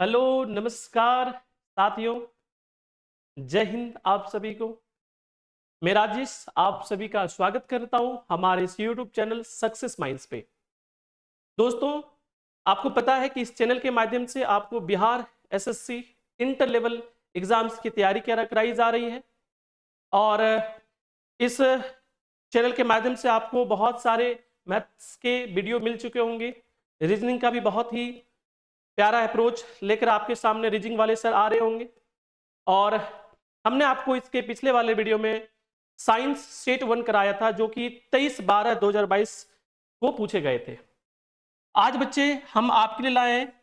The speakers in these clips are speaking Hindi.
हेलो नमस्कार साथियों। जय हिंद आप सभी को। मैं राजेश आप सभी का स्वागत करता हूं हमारे इस यूट्यूब चैनल सक्सेस माइंड्स पे। दोस्तों, आपको पता है कि इस चैनल के माध्यम से आपको Bihar SSC inter level exams की तैयारी कराई जा रही है और इस चैनल के माध्यम से आपको बहुत सारे मैथ्स के वीडियो मिल चुके होंगे। रीजनिंग का भी बहुत ही प्यारा अप्रोच लेकर आपके सामने रीजनिंग वाले सर आ रहे होंगे और हमने आपको इसके पिछले वाले वीडियो में साइंस स्टेट 1 कराया था जो कि 23/12/2022 को पूछे गए थे। आज बच्चे हम आपके लिए लाए हैं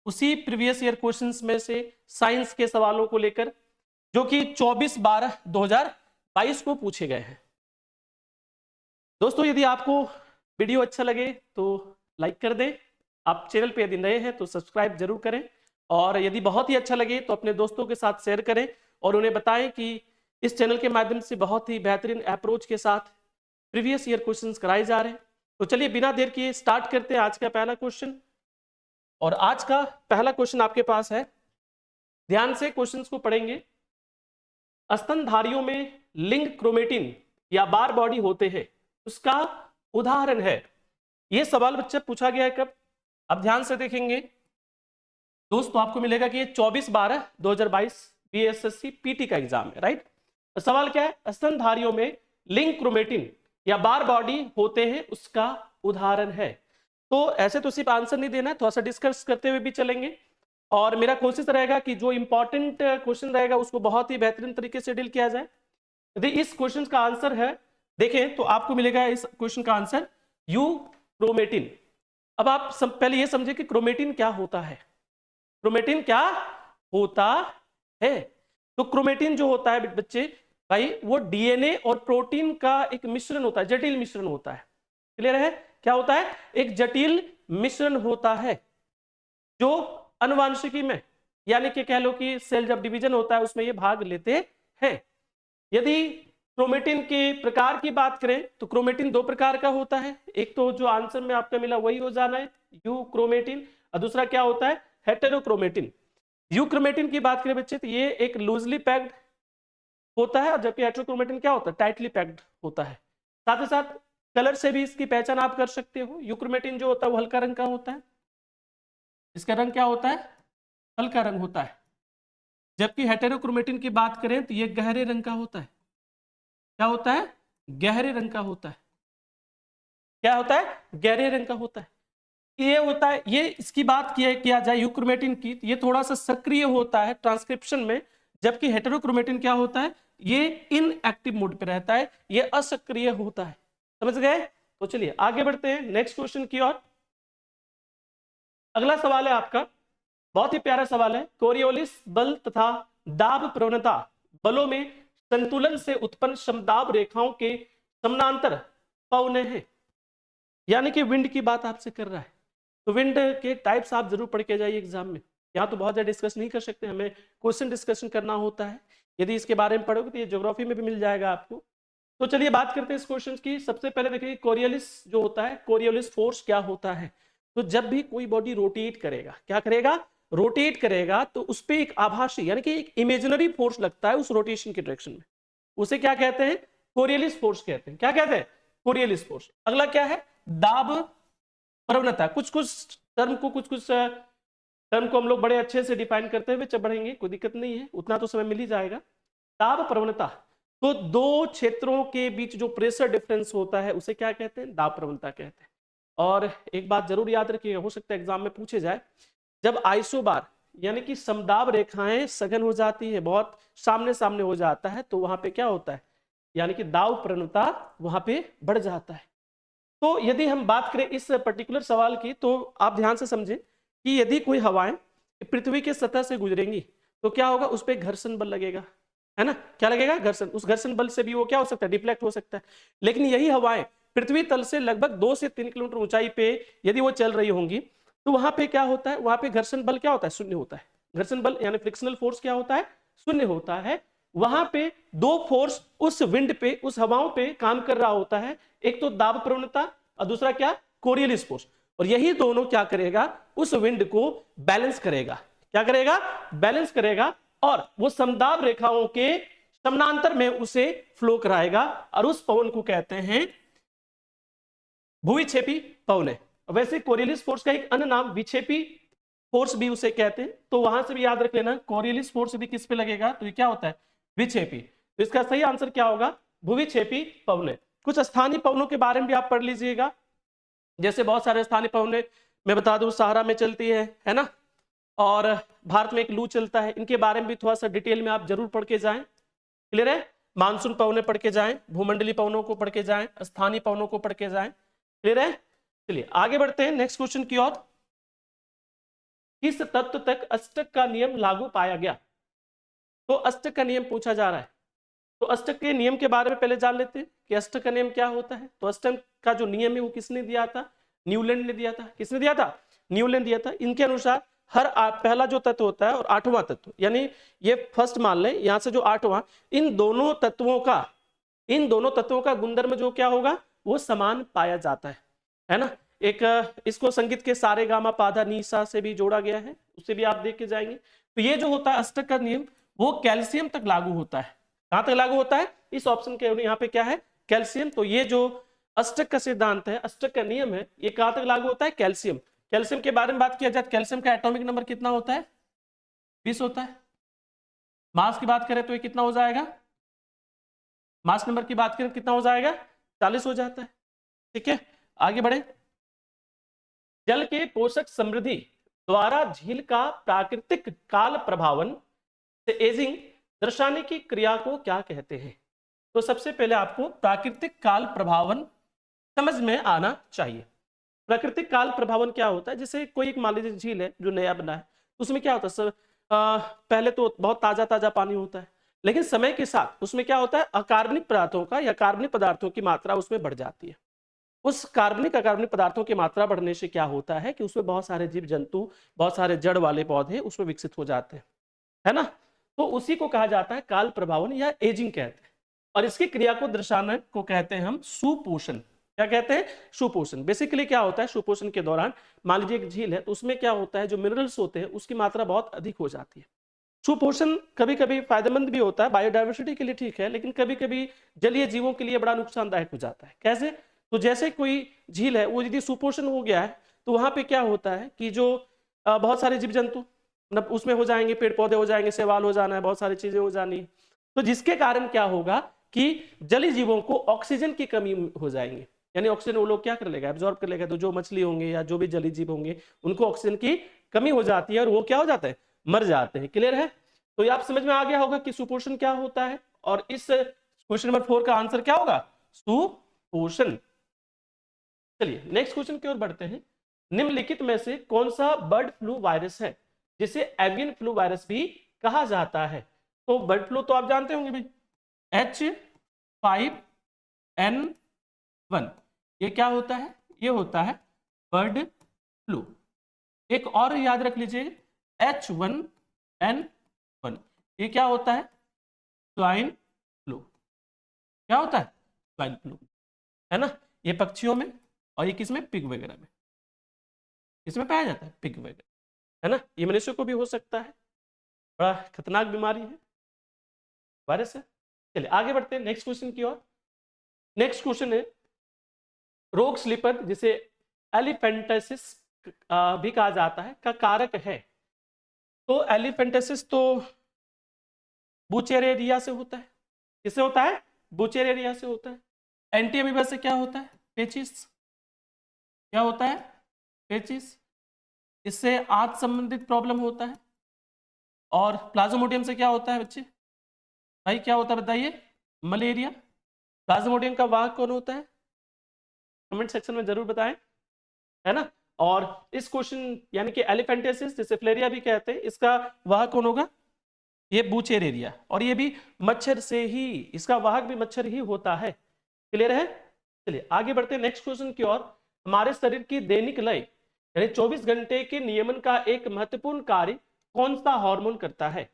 उसी प्रीवियस ईयर क्वेश्चंस में से साइंस के सवालों को लेकर जो कि 24/12/2022 को पूछे गए हैं। दोस्तों, यदि आपको वीडियो अच्छा लगे तो लाइक कर दें। आप चैनल पे यदि नए हैं तो सब्सक्राइब जरूर करें और यदि बहुत ही अच्छा लगे तो अपने दोस्तों के साथ शेयर करें और उन्हें बताएं कि इस चैनल के माध्यम से बहुत ही बेहतरीन अप्रोच के साथ प्रीवियस ईयर क्वेश्चंस कराए जा रहे हैं। तो चलिए बिना देर किए स्टार्ट करते हैं आज का पहला क्वेश्चन। और आज का पहला क्वेश्चन आपके पास है, ध्यान से क्वेश्चंस को पढ़ेंगे। स्तनधारियों में लिंग क्रोमेटिन या बार बॉडी होते हैं, उसका उदाहरण है। यह सवाल बच्चा पूछा गया है कब? अब ध्यान से देखेंगे दोस्तों, आपको मिलेगा कि ये 24/12/2022 बीएसएससी पीटी का एग्जाम है, राइट। तो सवाल क्या है? स्तनधारियों में लिंग क्रोमेटिन या बार बॉडी होते हैं, उसका उदाहरण है। तो ऐसे तो सिर्फ आंसर नहीं देना है, थोड़ा सा डिस्कस करते हुए भी चलेंगे और मेरा कोशिश रहेगा कि जो इंपॉर्टेंट क्वेश्चन रहेगा उसको बहुत ही बेहतरीन तरीके से डील किया जाए। यदि इस क्वेश्चन का आंसर है देखें तो आपको मिलेगा इस क्वेश्चन का आंसर यू क्रोमेटिन। अब आप पहले ये समझे कि क्रोमेटिन क्या होता है। क्रोमेटिन क्या होता है? तो क्रोमेटिन जो होता है बच्चे भाई, वो डीएनए और प्रोटीन का एक मिश्रण होता है, जटिल मिश्रण होता है। क्लियर है? क्या होता है? एक जटिल मिश्रण होता है जो आनुवंशिकी में, यानी कि कह लो कि सेल जब डिवीजन होता है उसमें ये भाग लेते हैं। यदि क्रोमेटिन के प्रकार की बात करें तो क्रोमेटिन दो प्रकार का होता है। एक तो जो आंसर में आपका मिला वही हो जाना है, यू क्रोमेटिन, और दूसरा क्या होता है? हेटेरोक्रोमेटिन। यू क्रोमेटिन की बात करें बच्चे तो ये एक लूजली पैक्ड होता है और जबकि हेटेरोक्रोमेटिन क्या होता है? टाइटली पैक्ड होता है। साथ ही साथ कलर से भी इसकी पहचान आप कर सकते हो। यू क्रोमेटिन जो होता है वो हल्का रंग का होता है, इसका रंग क्या होता है? हल्का रंग होता है। जबकि हेटेरोक्रोमेटिन की बात करें तो ये गहरे रंग का होता है। क्या होता है? गहरे रंग का होता है। क्या होता है? गहरे रंग का होता है। ये होता है, ये इसकी बात किया जाए यूक्रोमेटिन की, तो ये थोड़ा सा सक्रिय होता है ट्रांसक्रिप्शन में, जबकि हेटेरोक्रोमेटिन क्या होता है? ये इनएक्टिव मोड पे रहता है, ये असक्रिय होता है। समझ गए? तो चलिए आगे बढ़ते हैं नेक्स्ट क्वेश्चन की ओर। अगला सवाल है आपका, बहुत ही प्यारा सवाल है। कोरियोलिस बल तथा दाब प्रवणता बलों में संतुलन से उत्पन्न समदाब रेखाओं के समानांतर पवने हैं, यानी कि विंड की बात आपसे कर रहा है। तो विंड के टाइप्स आप जरूर पढ़ के जाइए एग्जाम में। यहाँ तो बहुत ज़्यादा डिस्कस नहीं कर सकते, हमें क्वेश्चन डिस्कशन करना होता है। यदि इसके बारे में पढ़ोगे तो ये ज्योग्राफी में भी मिल जाएगा आपको। तो चलिए बात करते हैं इस क्वेश्चन की। सबसे पहले देखिए कोरियोलिस जो होता है, कोरियोलिस फोर्स क्या होता है? तो जब भी कोई बॉडी रोटेट करेगा, क्या करेगा? रोटेट करेगा, तो उस पर एक आभासी यानी कि एक इमेजिनरी फोर्स लगता है उस रोटेशन के डायरेक्शन में, उसे क्या कहते हैं? कोरियोलिस फोर्स कहते हैं। क्या कहते हैं? Coriolis force. अगला क्या है? दाब प्रवणता। कुछ कुछ टर्म को हम लोग बड़े अच्छे से डिफाइन करते हुए बढ़ेंगे, कोई दिक्कत नहीं है, उतना तो समय मिल ही जाएगा। दाब प्रवणता, तो दो क्षेत्रों के बीच जो प्रेशर डिफरेंस होता है उसे क्या कहते हैं? दाब प्रवणता कहते हैं। और एक बात जरूर याद रखिएगा, हो सकता है एग्जाम में पूछे जाए, जब आइसोबार यानी कि समदाब रेखाएं सघन हो जाती है, बहुत सामने सामने हो जाता है, तो वहां पे क्या होता है? यानी कि दाब प्रवणता वहां पे बढ़ जाता है। तो यदि हम बात करें इस पर्टिकुलर सवाल की, तो आप ध्यान से समझें कि यदि कोई हवाएं पृथ्वी के सतह से गुजरेंगी तो क्या होगा? उस पर घर्षण बल लगेगा, है ना? क्या लगेगा? घर्षण। उस घर्षण बल से भी वो क्या हो सकता है? डिफ्लेक्ट हो सकता है। लेकिन यही हवाएं पृथ्वी तल से लगभग 2 से 3 किलोमीटर ऊंचाई पे यदि वो चल रही होंगी तो वहां पे क्या होता है? वहां पे घर्षण बल क्या होता है? शून्य होता है। घर्षण बल यानी फ्रिक्शनल फोर्स क्या होता है? शून्य होता है। वहां पे दो फोर्स उस विंड पे, उस हवाओं पे काम कर रहा होता है, एक तो दाब प्रवणता और दूसरा क्या? Coriolis force. और यही दोनों क्या करेगा? उस विंड को बैलेंस करेगा। क्या करेगा, बैलेंस करेगा, और वो समदाब रेखाओं के समानांतर में उसे फ्लो कराएगा, और उस पवन को कहते हैं भूविक्षेपी पवन है। वैसे कोरियलिस फोर्स का एक अन्य नाम विक्षेपी फोर्स भी उसे कहते हैं, तो वहां से भी याद रख लेना, कोरियलिस फोर्स यदि किस पे लगेगा तो ये क्या होता है, विक्षेपी। तो इसका सही आंसर क्या होगा, भूविक्षेपी पवन है। कुछ स्थानीय पवनों के बारे में भी आप पढ़ लीजिएगा, जैसे बहुत सारे स्थानीय पवन मैं बता दूं, सहारा में चलती है ना, और भारत में एक लू चलता है, इनके बारे में भी थोड़ा सा डिटेल में आप जरूर पढ़ के जाएं। क्लियर है, मानसून पवनें पढ़ के जाएं, भूमंडलीय पवनों को पढ़ के जाएं, स्थानीय पवनों को पढ़ के जाएं। क्लियर है, चलिए आगे बढ़ते हैं नेक्स्ट क्वेश्चन की ओर। किस तत्व तक अष्टक का नियम लागू पाया गया, तो अष्टक का नियम पूछा जा रहा है, तो अष्टक के नियम के बारे में पहले जान लेते हैं कि अष्टक का नियम क्या होता है। तो अष्टक का जो नियम है वो किसने दिया था, न्यूलैंड ने दिया था। किसने दिया था, न्यूलैंड दिया था। इनके अनुसार हर पहला जो तत्व होता है और आठवां तत्व, यानी ये फर्स्ट मान लें, यहां से जो आठवां, इन दोनों तत्वों का गुणधर्म जो क्या होगा, वो समान पाया जाता है ना। एक इसको संगीत के सारे गामा पाधा नीसा से भी जोड़ा गया है, उसे भी आप देख के जाएंगे। तो ये जो होता है अष्टक का नियम, वो कैल्शियम तक लागू होता है। कहां तक लागू होता है, इस ऑप्शन के यहाँ पे क्या है, कैल्शियम। तो ये जो अष्टक का सिद्धांत है, अष्टक का नियम है, ये कहां तक लागू होता है, कैल्शियम। कैल्शियम के बारे में बात किया जाए, कैल्शियम का एटॉमिक नंबर कितना होता है, 20 होता है। मास की बात करें तो ये कितना हो जाएगा, मास नंबर की बात करें कितना हो जाएगा, 40 हो जाता है। ठीक है, आगे बढ़े। जल के पोषक समृद्धि द्वारा झील का प्राकृतिक काल प्रभावन से एजिंग दर्शाने की क्रिया को क्या कहते हैं। तो सबसे पहले आपको प्राकृतिक काल प्रभावन समझ में आना चाहिए। प्राकृतिक काल प्रभावन क्या होता है, जैसे कोई एक मान लीजिए झील है जो नया बना है, उसमें क्या होता है सर, पहले तो बहुत ताजा ताजा पानी होता है, लेकिन समय के साथ उसमें क्या होता है, अकार्बनिक पदार्थों का या कार्बनिक पदार्थों की मात्रा उसमें बढ़ जाती है। उस कार्बनिक अकार्बनिक पदार्थों की मात्रा बढ़ने से क्या होता है कि उसमें बहुत सारे जीव जंतु, बहुत सारे जड़ वाले पौधे उसमें विकसित हो जाते हैं, है ना। तो उसी को कहा जाता है काल प्रभावन या एजिंग कहते हैं, और इसकी क्रिया को दर्शाने को कहते हैं हम सुपोषण। क्या कहते हैं, सुपोषण। बेसिकली क्या होता है, सुपोषण के दौरान मान लीजिए एक झील है, तो उसमें क्या होता है, जो मिनरल्स होते हैं उसकी मात्रा बहुत अधिक हो जाती है। सुपोषण कभी कभी फायदेमंद भी होता है, बायोडाइवर्सिटी के लिए ठीक है, लेकिन कभी कभी जलीय जीवों के लिए बड़ा नुकसानदायक हो जाता है। कैसे, तो जैसे कोई झील है वो यदि सुपोषण हो गया है, तो वहां पे क्या होता है कि जो बहुत सारे जीव जंतु मतलब उसमें हो जाएंगे, पेड़ पौधे हो जाएंगे, शैवाल हो जाना है, बहुत सारी चीजें हो जानी है, तो जिसके कारण क्या होगा कि जलीय जीवों को ऑक्सीजन की कमी हो जाएंगे, यानी ऑक्सीजन वो लोग क्या कर लेगा, एब्जॉर्ब कर लेगा। तो जो मछली होंगे या जो भी जलीय जीव होंगे उनको ऑक्सीजन की कमी हो जाती है और वो क्या हो जाता है, मर जाते हैं। क्लियर है, तो ये आप समझ में आ गया होगा कि सुपोषण क्या होता है, और इस क्वेश्चन नंबर 4 का आंसर क्या होगा, सुपोषण। चलिए नेक्स्ट क्वेश्चन की ओर बढ़ते हैं। निम्नलिखित में से कौन सा बर्ड फ्लू वायरस है जिसे एवियन फ्लू वायरस भी कहा जाता है। तो बर्ड फ्लू तो आप जानते होंगे भाई, H5N1, ये क्या होता है, ये होता है बर्ड फ्लू। एक और याद रख लीजिए, H1N1, ये क्या होता है, स्वाइन फ्लू। क्या होता है, स्वाइन फ्लू, है ना। ये पक्षियों में, और ये किसमें, पिग वगैरह में, इसमें पाया जाता है, पिग वगैरह, है ना। ये मनुष्य को भी हो सकता है, बड़ा खतरनाक बीमारी है, वायरस है। चलिए आगे बढ़ते हैं नेक्स्ट क्वेश्चन की ओर। नेक्स्ट क्वेश्चन है, रोग स्लीपर जिसे एलिफेंटेसिस भी कहा जाता है का कारक है। तो एलिफेंटेसिस तो बुचेरेरिया से होता है। किससे होता है, बुचेरेरिया से होता है। एंटीअमीबा से क्या होता है, पेचिस। क्या होता है, पेचिस। इससे आंत संबंधित प्रॉब्लम होता है। और प्लाज्मोडियम से क्या होता है बच्चे, भाई क्या होता है बताइए, मलेरिया। प्लाज्मोडियम का वाहक कौन होता है, कमेंट सेक्शन में जरूर बताएं, है ना। और इस क्वेश्चन यानी कि एलिफेंटेसिस जिसे फ्लेरिया भी कहते हैं, इसका वाहक कौन होगा, ये बूचेरेरिया। और ये भी मच्छर से ही, इसका वाहक भी मच्छर ही होता है। क्लियर है, चलिए आगे बढ़ते हैं नेक्स्ट क्वेश्चन की ओर। हमारे शरीर की दैनिक लय यानी 24 घंटे के नियमन का एक महत्वपूर्ण कार्य कौन सा हार्मोन करता है,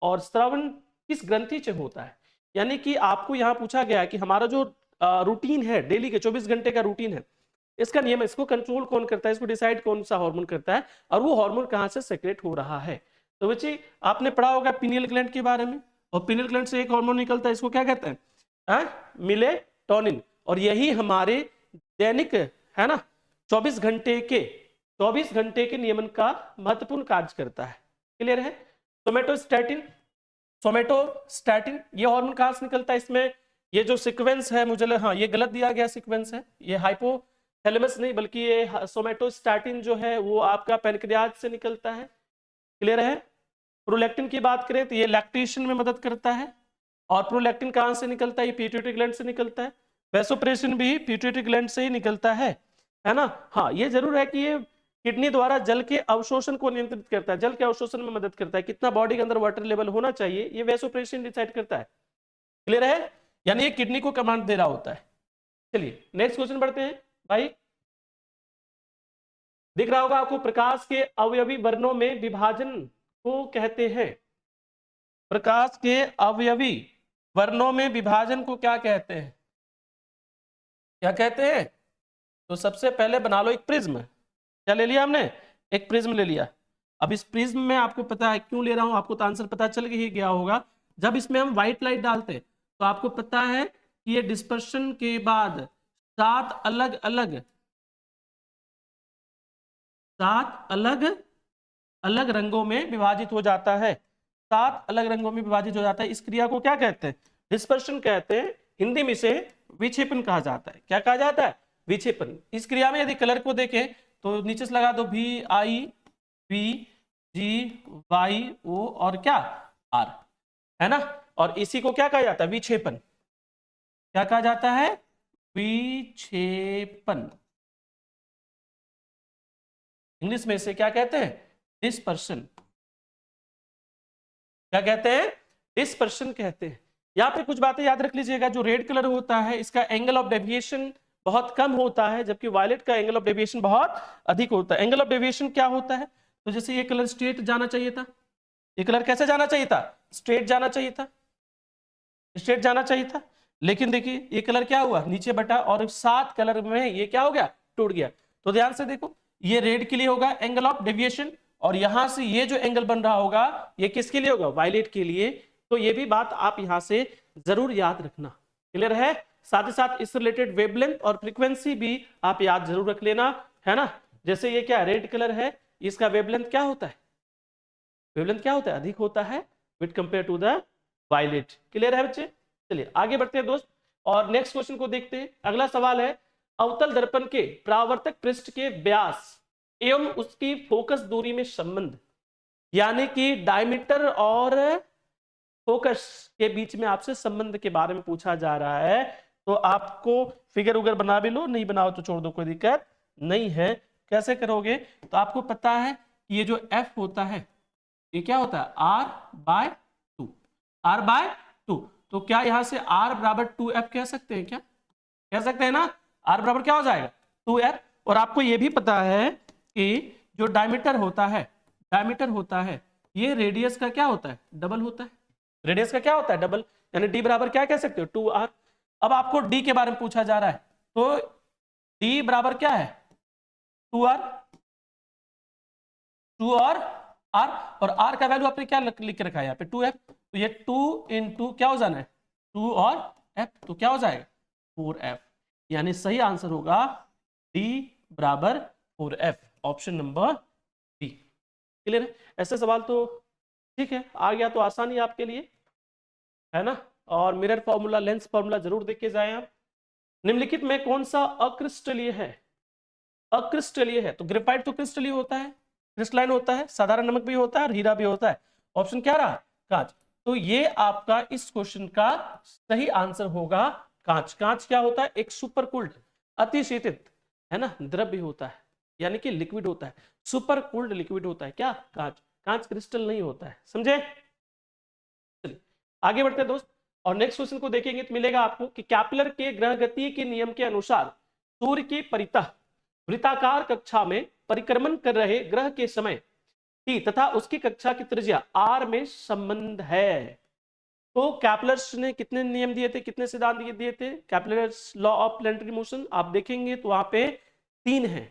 और श्रवण किस ग्रंथि से होता है। यानी कि आपको यहां पूछा गया है कि हमारा जो रूटीन है, डेली के 24 घंटे का रूटीन है, इसका नियम, इसको कंट्रोल कौन करता है, इसको डिसाइड कौन सा हार्मोन करता है, और वो हार्मोन कहां से सेक्रेट हो रहा है। तो बच्चे आपने पढ़ा होगा पीनियल ग्लैंड के बारे में, और पीनियल ग्लैंड से एक हार्मोन निकलता है, इसको क्या कहते हैं? मिलेटोनिन। और यही हमारे दैनिक, है ना, 24 घंटे के नियमन का महत्वपूर्ण कार्य करता है। क्लियर है? सोमेटोस्टैटिन ये हार्मोन कहां से निकलता है? इसमें ये जो सीक्वेंस है, मुझे हाँ ये गलत दिया गया सीक्वेंस है, ये हाइपोथैलेमस नहीं बल्कि ये सोमेटोस्टैटिन जो है वो आपका पैनक्रियाज से निकलता है। क्लियर है? प्रोलैक्टिन की बात करें तो ये लैक्टेशन में मदद करता है, और प्रोलैक्टिन कहां से निकलता है? ये पिट्यूटरी ग्लैंड से निकलता है। वैसोप्रेसिन भी पिट्यूटरी ग्लैंड से ही निकलता है ना। हाँ ये जरूर है कि ये किडनी द्वारा जल के अवशोषण को नियंत्रित करता है, जल के अवशोषण में मदद करता है, कितना बॉडी के अंदर वाटर लेवल होना चाहिए ये वैसोप्रेसिन डिसाइड करता है। क्लियर है? यानी ये किडनी को कमांड दे रहा होता है। चलिए नेक्स्ट क्वेश्चन बढ़ते हैं भाई। दिख रहा होगा आपको, प्रकाश के अवयवी वर्णों में विभाजन को कहते हैं। प्रकाश के अवयवी वर्णों में विभाजन को क्या कहते हैं? क्या कहते हैं? तो सबसे पहले बना लो एक प्रिज्म। क्या ले लिया हमने? एक प्रिज्म ले लिया। अब इस प्रिज्म में आपको पता है क्यों ले रहा हूं, आपको तो आंसर पता चल ही गया होगा। जब इसमें हम व्हाइट लाइट डालते तो आपको पता है कि ये डिस्पर्शन के बाद 7 अलग अलग रंगों में विभाजित हो जाता है। 7 अलग रंगों में विभाजित हो जाता है। इस क्रिया को क्या कहते हैं? डिस्पर्शन कहते हैं। हिंदी में इसे विक्षेपण कहा जाता है। क्या कहा जाता है? विक्षेपण। इस क्रिया में यदि कलर को देखें तो नीचे से लगा दो VIVGY और क्या R, है ना। और इसी को क्या कहा जाता है? विक्षेपण। क्या कहा जाता है? विक्षेपण। इंग्लिश में इसे क्या कहते हैं? डिस्पर्शन। क्या कहते हैं? डिस्पर्शन कहते हैं। यहाँ पे कुछ बातें याद रख लीजिएगा। जो रेड कलर होता है इसका एंगल ऑफ डेविएशन बहुत कम होता है, जबकि वायलेट का एंगल ऑफ डेविएशन बहुत अधिक होता है। एंगल ऑफ डेविएशन क्या होता है? तो जैसे ये कलर स्ट्रेट जाना चाहिए था, ये कलर कैसे जाना चाहिए था? स्ट्रेट जाना चाहिए था, स्ट्रेट जाना चाहिए था। लेकिन देखिए ये कलर क्या हुआ? नीचे बटा, और 7 कलर में ये क्या हो गया? टूट गया। तो ध्यान से देखो, ये रेड के लिए होगा एंगल ऑफ डेविएशन, और यहां से ये जो एंगल बन रहा होगा ये किसके लिए होगा? वायलेट के लिए। तो ये भी बात आप यहां से जरूर याद रखना। क्लियर है? साथ ही साथ इस रिलेटेड वेवलेंथ और फ्रीक्वेंसी भी आप याद जरूर रख लेना, है ना। जैसे ये क्या रेड कलर है, इसका वेवलेंथ क्या होता है? वेवलेंथ क्या होता है? अधिक होता है with compare to the violet. Clear है बच्चे? चलिए आगे बढ़ते हैं दोस्त, और नेक्स्ट क्वेश्चन को देखते हैं। अगला सवाल है, अवतल दर्पण के परावर्तक पृष्ठ के व्यास एवं उसकी फोकस दूरी में संबंध, यानी कि डायमीटर और फोकस के बीच में आपसे संबंध के बारे में पूछा जा रहा है। तो आपको फिगर उगर बना भी लो, नहीं बनाओ तो छोड़ दो, कोई दिक्कत नहीं है। कैसे करोगे? तो आपको पता है कि ये जो F होता है ये क्या होता है? R/2। R/2। तो क्या यहां से R बराबर 2F कह सकते हैं? क्या कह सकते हैं ना? R बराबर क्या हो जाएगा? 2F। और आपको ये भी पता है कि जो डायमीटर होता है ये रेडियस का क्या होता है? डबल होता है। रेडियस का क्या होता है? डबल। यानी D बराबर क्या कह सकते हो? 2R। अब आपको D के बारे में पूछा जा रहा है, तो D बराबर क्या है? 2R। 2 और R, और R का वैल्यू आपने क्या लिख के रखा है यहाँ पे? 2F। तो ये 2 × क्या हो जाना है? 2 और F, तो क्या हो जाएगा? 4F। यानी सही आंसर होगा D बराबर 4F, option number B। Clear है? ऐसे सवाल तो ठीक है, आ गया तो आसानी आपके लिए, है ना। और मिरर फॉर्मूला, लेंस फॉर्मूला जरूर देख के जाए आप। निम्नलिखित में कौन सा अक्रिस्टलीय है? अक्रिस्टलीय है तो ग्रेफाइट तो क्रिस्टलीय होता है, क्रिस्टलाइन होता है, साधारण नमक भी होता है और हीरा भी होता है। ऑप्शन क्या रहा? कांच। तो ये आपका इस क्वेश्चन का सही आंसर होगा कांच। कांच क्या होता है? एक सुपर कूल्ड, अतिशीतित, है ना, द्रव्य होता है, यानी कि लिक्विड होता है। सुपर कूल्ड लिक्विड होता है क्या? कांच। कांच क्रिस्टल नहीं होता है, समझे? चलिए आगे बढ़ते हैं दोस्त, और नेक्स्ट क्वेश्चन को देखेंगे तो मिलेगा आपको कि कैप्लर के ग्रह गति के नियम के अनुसार सूर्य की परितः वृत्ताकार कक्षा में परिक्रमण कर रहे ग्रह के समय T तथा उसकी कक्षा की त्रिज्या R में संबंध है। तो कैप्लर्स ने कितने नियम दिए थे, कितने सिद्धांत दिए थे? Kepler's law of planetary motion आप देखेंगे तो वहां पे 3 हैं।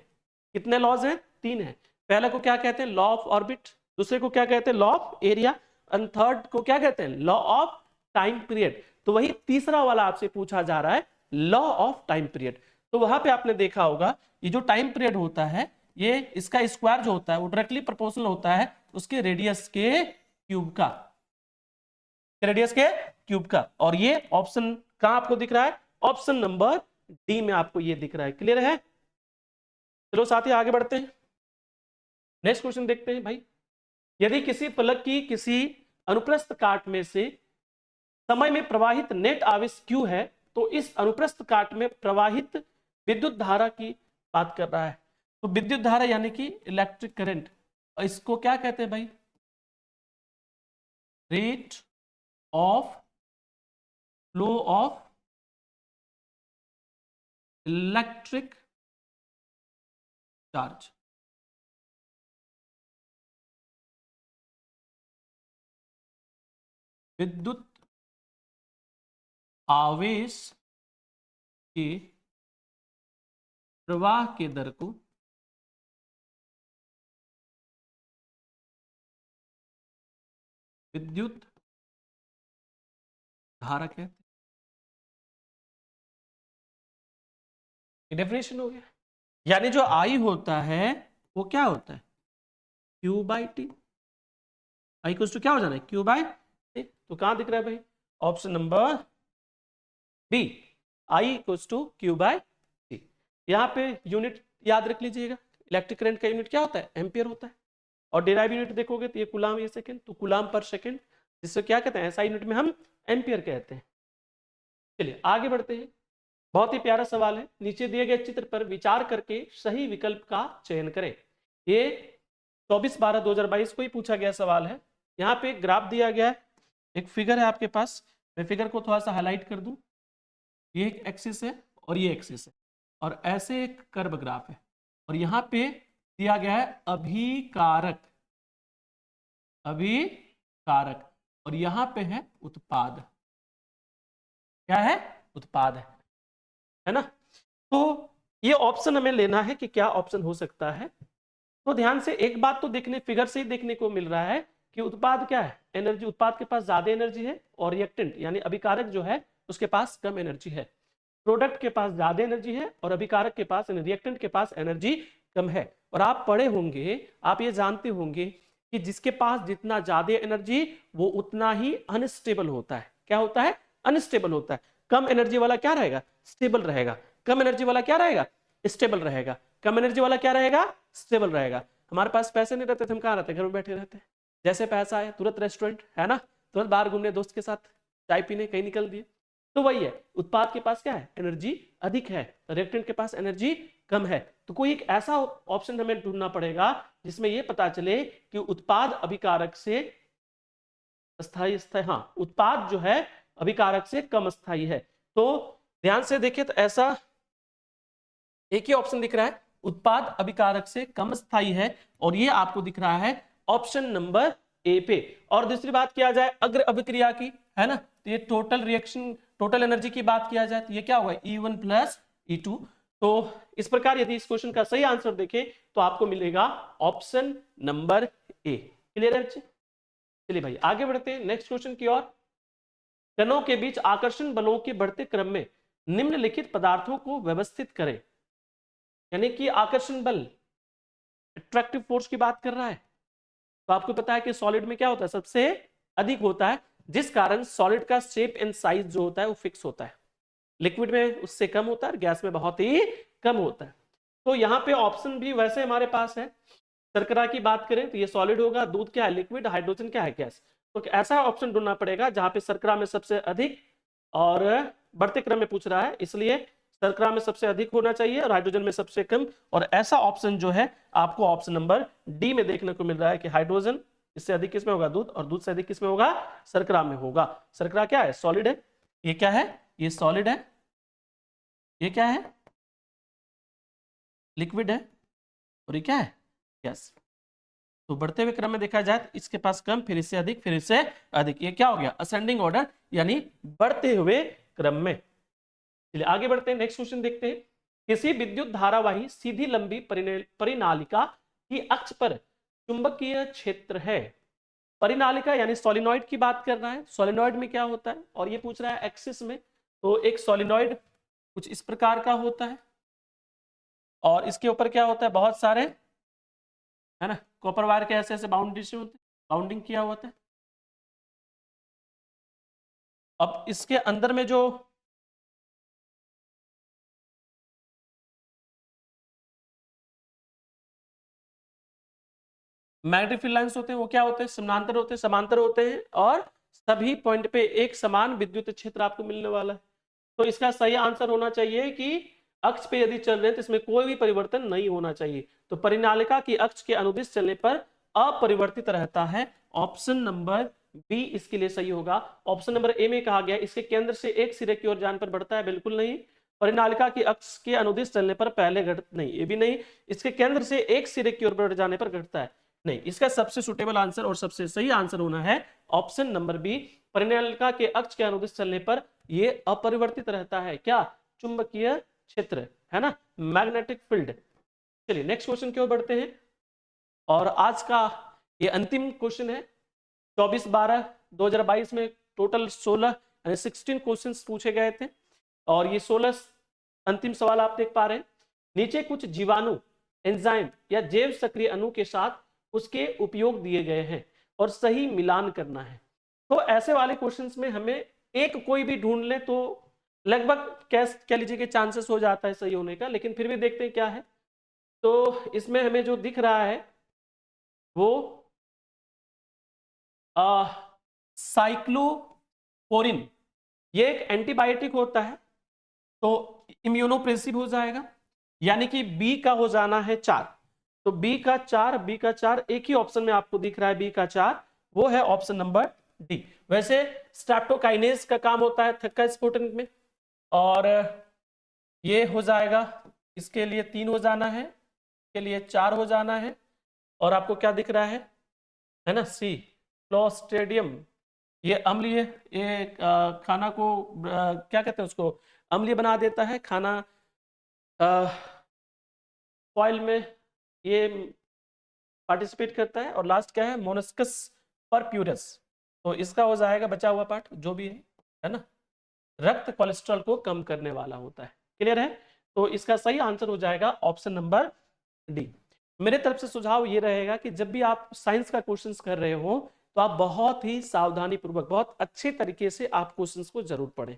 कितने लॉज हैं? 3 हैं। पहला को क्या कहते हैं? लॉ ऑफ ऑर्बिट, दूसरे को क्या कहते हैं, law of area, and third को क्या कहते हैं, लॉ ऑफ टाइम पीरियड। तो वही तीसरा वाला आपसे पूछा जा रहा है, लॉ ऑफ टाइम पीरियड। तो वहां पे आपने देखा होगा ये जो टाइम पीरियड होता है, ये इसका स्क्वायर जो होता है वो डायरेक्टली प्रोपोर्शनल होता है उसके रेडियस के क्यूब का, रेडियस के क्यूब का। और ये ऑप्शन कहां आपको दिख रहा है, ऑप्शन नंबर डी में आपको ये दिख रहा है। क्लियर है? चलो साथी आगे बढ़ते हैं, नेक्स्ट क्वेश्चन देखते हैं भाई। यदि किसी फलक की किसी अनुप्रस्थ काट में से समय में प्रवाहित नेट आवेश Q है, तो इस अनुप्रस्थ काट में प्रवाहित विद्युत धारा की बात कर रहा है। तो विद्युत धारा यानी कि इलेक्ट्रिक करंट, इसको क्या कहते हैं भाई, rate of flow of electric charge. विद्युत आवेश के प्रवाह के दर को विद्युत धारा कहते हैं। डेफिनेशन हो गया, यानी जो आई होता है वो क्या होता है, Q by T. I equals to क्या हो जाना है, Q बाई टी। तो कहां दिख रहा है भाई, option number B, I equals to Q by T. यहाँ पे यूनिट याद रख लीजिएगा, इलेक्ट्रिक करंट का यूनिट क्या होता है, एम्पियर होता है। और डिराइव यूनिट देखोगे तो ये कुलाम, ये सेकंड, तो कुलाम पर सेकंड, जिससे क्या कहते हैं, ऐसा यूनिट में हम एम्पियर कहते हैं। चलिए आगे बढ़ते हैं, बहुत ही प्यारा सवाल है। नीचे दिए गए चित्र पर विचार करके सही विकल्प का चयन करें। ये 24/12/2022 को ही पूछा गया सवाल है। यहाँ पे एक ग्राफ दिया गया है, एक फिगर है आपके पास, मैं फिगर को थोड़ा सा हाईलाइट कर दूं। ये एक एक्सिस है और ये एक्सिस है, और ऐसे एक कर्व ग्राफ है, और यहाँ पे दिया गया है अभिकारक, अभिकारक, और यहाँ पे है उत्पाद। क्या है, उत्पाद है ना। तो ये ऑप्शन हमें लेना है कि क्या ऑप्शन हो सकता है। तो ध्यान से एक बात तो देखने, फिगर से ही देखने को मिल रहा है कि उत्पाद क्या है, एनर्जी, उत्पाद के पास ज्यादा एनर्जी है, और रिएक्टेंट यानी अभिकारक जो है उसके पास कम एनर्जी है। प्रोडक्ट के पास ज्यादा एनर्जी है और अभिकारक के पास, रिएक्टेंट के पास एनर्जी कम है। और आप पढ़े होंगे, आप ये जानते होंगे कि जिसके पास जितना ज्यादा एनर्जी वो उतना ही अनस्टेबल होता है। क्या होता है, अनस्टेबल होता है। कम एनर्जी वाला क्या रहेगा, स्टेबल रहेगा। कम एनर्जी वाला क्या रहेगा, स्टेबल रहेगा। कम एनर्जी वाला क्या रहेगा, स्टेबल रहेगा। हमारे पास पैसे नहीं रहते थे, हम कहाँ रहते, घर में बैठे रहते हैं। जैसे पैसा है तुरंत रेस्टोरेंट, है ना, तुरंत बाहर घूमने दोस्त के साथ, चाय पीने कहीं निकल दिए। तो वही है, उत्पाद के पास क्या है, एनर्जी अधिक है, रिएक्टेंट के पास एनर्जी कम है। तो कोई एक ऐसा ऑप्शन हमें ढूंढना पड़ेगा जिसमें यह पता चले कि उत्पाद अभिकारक से स्थायी, हाँ, उत्पाद जो है अभिकारक से कम स्थायी है। तो ध्यान से देखें तो ऐसा एक ही ऑप्शन दिख रहा है, उत्पाद अभिकारक से कम स्थायी है, और ये आपको दिख रहा है ऑप्शन नंबर ए पे। और दूसरी बात किया जाए अग्र अभिक्रिया की, है ना, तो ये टोटल रिएक्शन, टोटल एनर्जी की बात किया जाए तो ये क्या होगा, E1 प्लस E2। तो इस प्रकार यदि इस क्वेश्चन का सही आंसर देखें तो आपको मिलेगा ऑप्शन नंबर ए। क्लियर है? चलिए भाई आगे बढ़ते हैं नेक्स्ट क्वेश्चन की ओर। कणों के बीच आकर्षण बलों के बढ़ते क्रम में निम्नलिखित पदार्थों को व्यवस्थित करें। यानी कि आकर्षण बल, अट्रैक्टिव फोर्स की बात कर रहा है। तो आपको पता है कि सॉलिड में क्या होता है, सबसे अधिक होता है, जिस कारण सॉलिड का शेप एंड साइज जो होता है वो फिक्स होता है। लिक्विड में उससे कम होता है, गैस में बहुत ही कम होता है। तो यहाँ पे ऑप्शन भी वैसे हमारे पास है। शर्करा की बात करें तो ये सॉलिड होगा, दूध क्या है, लिक्विड, हाइड्रोजन क्या है, गैस। तो ऐसा ऑप्शन ढूंढना पड़ेगा जहां पे शर्करा में सबसे अधिक और बढ़ते क्रम में पूछ रहा है, इसलिए शर्करा में सबसे अधिक होना चाहिए और हाइड्रोजन में सबसे कम। और ऐसा ऑप्शन जो है आपको ऑप्शन नंबर डी में देखने को मिल रहा है कि हाइड्रोजन इससे अधिक किसमें होगा, दूध, और दूध से अधिक किसमें होगा, शर्करा में होगा। शर्करा क्या है, सॉलिड है, ये क्या है, ये सॉलिड है, ये क्या है, लिक्विड है, और ये क्या है, गैस। तो बढ़ते हुए क्रम में देखा जाए तो इसके पास कम, फिर इससे अधिक, फिर इससे अधिक, ये क्या हो गया, असेंडिंग ऑर्डर, यानी बढ़ते हुए क्रम में। चलिए आगे बढ़ते हैं, नेक्स्ट क्वेश्चन देखते हैं। किसी विद्युत धारावाही सीधी लंबी परिनालिका की अक्ष पर चुंबकीय क्षेत्र है। परिनालिका यानी सोलिनॉइड की बात कर रहा है। सोलिनॉइड में क्या होता है, और ये पूछ रहा है एक्सिस में, तो एक सोलिनॉइड कुछ इस प्रकार का होता है और इसके ऊपर क्या होता है, बहुत सारे, है ना, कॉपर वायर के ऐसे ऐसे बाउंडेशन होते हैं, बाउंडिंग किया होता है। अब इसके अंदर में जो मैग्नेटिक फील्ड लाइंस होते हैं वो क्या होते हैं, समानांतर होते हैं, समांतर होते हैं, और सभी पॉइंट पे एक समान विद्युत क्षेत्र आपको मिलने वाला है। तो इसका सही आंसर होना चाहिए कि अक्ष पे यदि चल रहे हैं तो इसमें कोई भी परिवर्तन नहीं होना चाहिए। तो परिनालिका की अक्ष के अनुदिश चलने पर अपरिवर्तित रहता है। ऑप्शन नंबर बी इसके लिए सही होगा। ऑप्शन नंबर ए में कहा गया इसके केंद्र से एक सिरे की ओर जाने पर बढ़ता है, बिल्कुल नहीं। परिनालिका की अक्ष के अनुदिश चलने पर पहले घट नहीं, ये भी नहीं। इसके केंद्र से एक सिरे की ओर बढ़ जाने पर घटता है, नहीं। इसका सबसे सुटेबल आंसर और सबसे सही आंसर होना है ऑप्शन नंबर बी। परिनालिका के अक्ष के अनुदिश चलने पर यह अपरिवर्तित रहता है, क्या, चुंबकीय क्षेत्र, है ना, मैग्नेटिक फील्ड। चलिए नेक्स्ट क्वेश्चन की ओर बढ़ते हैं, और आज का ये अंतिम क्वेश्चन है। 24/12/2022 में टोटल 16 क्वेश्चंस पूछे गए थे, और ये 16 अंतिम सवाल आप देख पा रहे हैं। नीचे कुछ जीवाणु, एंजाइम या जैव सक्रिय अणु के साथ उसके उपयोग दिए गए हैं और सही मिलान करना है। तो ऐसे वाले क्वेश्चंस में हमें एक कोई भी ढूंढ ले तो लगभग कह लीजिए कि चांसेस हो जाता है सही होने का, लेकिन फिर भी देखते हैं क्या है। तो इसमें हमें जो दिख रहा है वो साइक्लोपोरिन, ये एक एंटीबायोटिक होता है, तो इम्यूनोप्रेसिव हो जाएगा, यानी कि बी का हो जाना है 4। तो बी का 4 एक ही ऑप्शन में आपको दिख रहा है, बी का 4, वो है ऑप्शन नंबर डी। वैसे स्ट्रेप्टोकाइनेज का काम होता है थक्का स्फुटनिक में, और ये हो जाएगा, इसके लिए 3 हो जाना है, इसके लिए 4 हो जाना है, और आपको क्या दिख रहा है ना, सी, क्लोस्ट्रिडियम, ये अम्लीय, ये खाना को क्या कहते हैं उसको, अम्लीय बना देता है खाना, फॉइल में ये पार्टिसिपेट करता है। और लास्ट क्या है, मोनस्कस परप्यूरस, तो इसका हो जाएगा बचा हुआ पार्ट जो भी है ना, रक्त कोलेस्ट्रॉल को कम करने वाला होता है। क्लियर है, तो इसका सही आंसर हो जाएगा ऑप्शन नंबर डी। मेरे तरफ से सुझाव ये रहेगा कि जब भी आप साइंस का क्वेश्चंस कर रहे हो तो आप बहुत ही सावधानी पूर्वक, बहुत अच्छे तरीके से आप क्वेश्चंस को जरूर पढ़ें,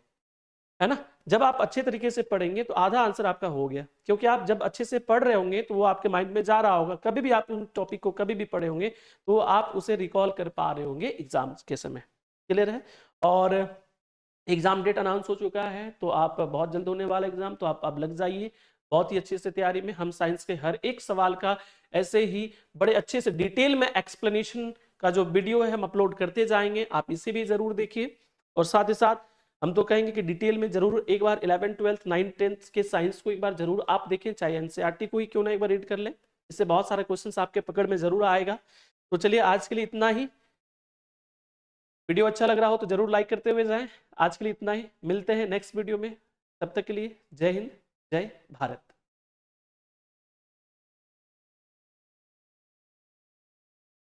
है ना। जब आप अच्छे तरीके से पढ़ेंगे तो आधा आंसर आपका हो गया, क्योंकि आप जब अच्छे से पढ़ रहे होंगे तो वो आपके माइंड में जा रहा होगा। कभी भी आप उन टॉपिक को कभी भी पढ़े होंगे तो आप उसे रिकॉल कर पा रहे होंगे एग्जाम के समय। क्लियर है, और एग्जाम डेट अनाउंस हो चुका है, तो आप बहुत जल्द होने वाला एग्जाम, तो आप अब लग जाइए बहुत ही अच्छे से तैयारी में। हम साइंस के हर एक सवाल का ऐसे ही बड़े अच्छे से डिटेल में एक्सप्लेनेशन का जो वीडियो है हम अपलोड करते जाएंगे, आप इसे भी जरूर देखिए। और साथ ही साथ हम तो कहेंगे कि डिटेल में जरूर एक बार 11th 12th 9th 10th के साइंस को एक बार जरूर आप देखें, चाहे एनसीईआरटी को ही क्यों ना एक बार रीड कर लें, इससे बहुत सारे क्वेश्चंस आपके पकड़ में जरूर आएगा। तो चलिए आज के लिए इतना ही। वीडियो अच्छा लग रहा हो तो जरूर लाइक करते हुए जाएं। आज के लिए इतना ही, मिलते हैं नेक्स्ट वीडियो में, तब तक के लिए जय हिंद, जय भारत।